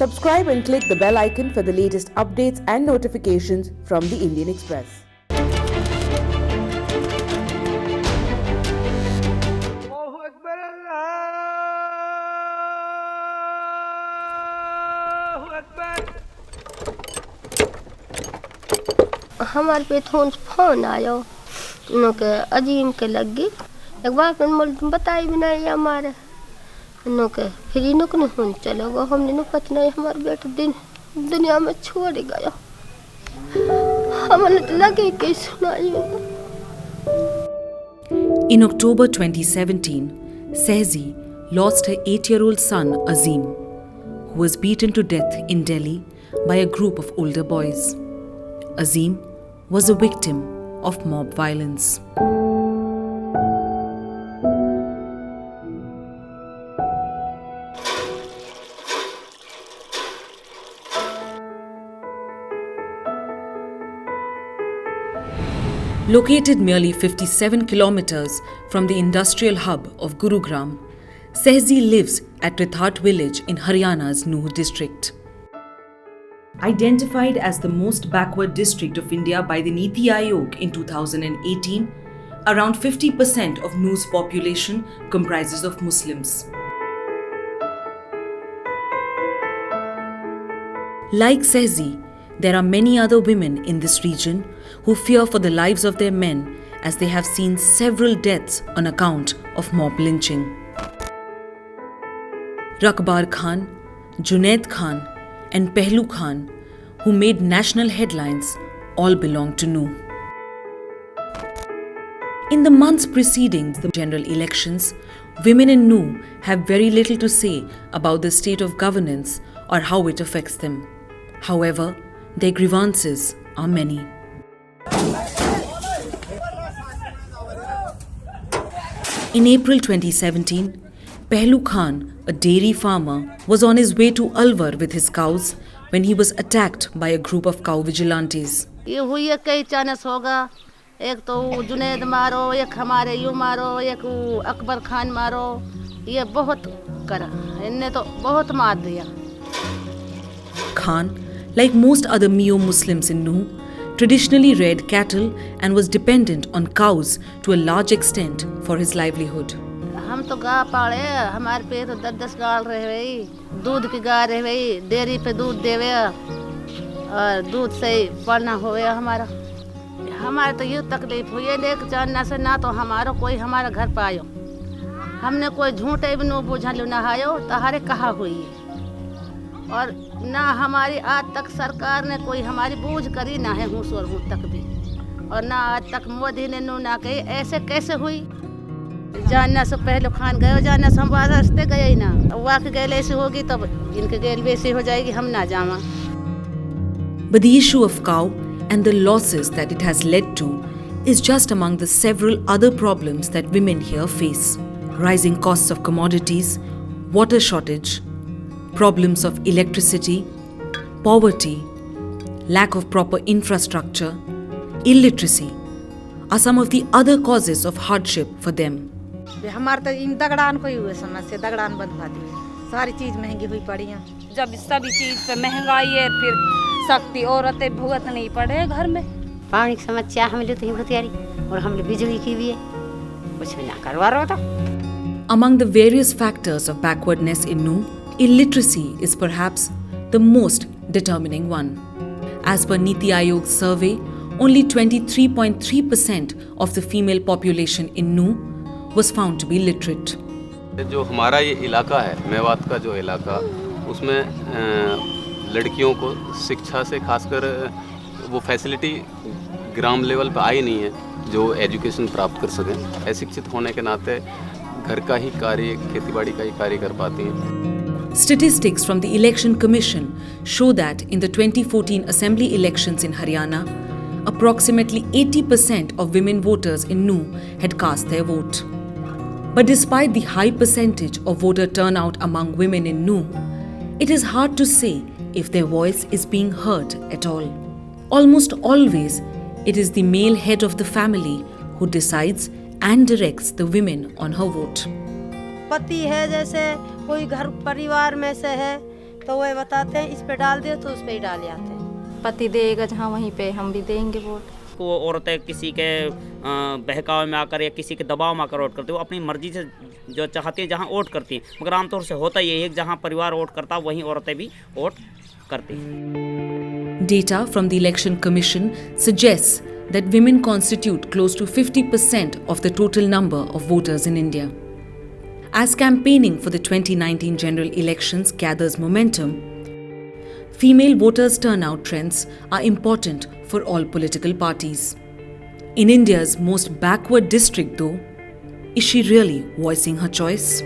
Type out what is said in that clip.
Subscribe and click the bell icon for the latest updates and notifications from the Indian Express. हमारे पे phone आयो उनके अजीम के लग गई एक बार तुम बताई भी नहीं हमारे उनके फिर इनको नहीं फोन चलेगा हमने नु पता नहीं हमारे बेटा दिन दुनिया में छोड़ गया हमें तो लगे कि सुनाई। In October 2017, Sehzi lost her 8-year-old son Azim, who was beaten to death in Delhi by a group of older boys. Azim was a victim of mob violence. Located merely 57 kilometers from the industrial hub of Gurugram, Sehzi lives at Rithat village in Haryana's Nuh district. Identified as the most backward district of India by the Niti Aayog in 2018, around 50% of Nuh's population comprises of Muslims. Like Sehzi, there are many other women in this region who fear for the lives of their men as they have seen several deaths on account of mob lynching. Rakbar Khan, Junaid Khan and Pehlu Khan, who made national headlines, all belong to Nuh. In the months preceding the general elections, women in Nuh have very little to say about the state of governance or how it affects them. However, their grievances are many. In April 2017, Pehlu Khan, a dairy farmer, was on his way to Alwar with his cows when he was attacked by a group of cow vigilantes. ये हुई है कई chance होगा एक तो जुनैद मारो एक हमारे यूं मारो एक अकबर खान मारो ये बहुत करा इनने तो बहुत मार दिया. Khan, like most other Mio Muslims in Nuh, traditionally reared cattle and was dependent on cows to a large extent for his livelihood. हम तो गाय पाले हमारे पे तो 10-10 गाय रहे भाई दूध की गाय रहे भाई डेयरी पे दूध देवे और दूध से पालना होवे हमारा हमारे तो ये तकलीफ हुई है देख जानना से ना तो हमारा कोई हमारा घर पायो हमने कोई झूठे भी नो बुझा लो ना आयो तहारे कहा हुई है और ना हमारी आज तक सरकार ने कोई हमारी बूझ करी ना है हूँ और हूँ तक भी और ना आज तक मोदी ने नो ना कही ऐसे कैसे हुई जानना से पहले खान गए जानना से हम रास्ते गए ही ना वाकई गैल ऐसी होगी तब इनके गैल वैसी हो जाएगी हम ना जावा. But the issue of cow and the losses that it has led to is just among the several other problems that women here face. Rising costs of commodities, water shortage, problems of electricity, poverty, lack of proper infrastructure, illiteracy are some of the other causes of hardship for them. हमारे तो इन दगड़ान को ही हुए समस्या दगड़ान बंद खाती सारी चीज महंगी हुई पड़ी है जब सभी चीज पे महंगाई है फिर सकती औरतें भुगत नहीं पड़े घर में. पानी की समस्या हम लोग तो बहुत यारी और हम लोग बिजली की भी है कुछ भी ना करवा रहा था. Among the various factors of backwardness in Nuh, illiteracy is perhaps the most determining one. As per Niti Aayog's survey, only 23.3% of the female population in Nuh was found to be literate. जो हमारा ये इलाका है मेवात का जो इलाका उसमें लड़कियों को शिक्षा से खासकर वो फैसिलिटी ग्राम लेवल पे आई नहीं है जो एजुकेशन प्राप्त कर सकें. अशिक्षित होने के नाते घर का ही कार्य खेतीबाड़ी का ही कार्य कर पाती हैं. Statistics from the Election Commission show that in the 2014 Assembly elections in Haryana, approximately 80% of women voters in Nuh had cast their vote. But despite the high percentage of voter turnout among women in Nuh, it is hard to say if their voice is being heard at all. Almost always, it is the male head of the family who decides and directs the women on her vote. पति है जैसे कोई घर परिवार में से है तो वह बताते हैं इस पे डाल दे, तो उस पे ही डाल आते हैं। पति देगा जहाँ वहीं पे हम भी देंगे वोट। वो औरतें किसी के बहकावे में आकर या किसी के दबाव में आकर वोट करती हैं, वो अपनी मर्जी से जो चाहती हैं जहाँ वोट करती हैं। मगर आमतौर से होता ये है कि जहाँ परिवार वोट करता वहीं औरतें भी वोट करती हैं। Data from the Election Commission suggests that women constitute close to 50% of the total number of voters in India. As campaigning for the 2019 general elections gathers momentum, female voters' turnout trends are important for all political parties. In India's most backward district, though, is she really voicing her choice?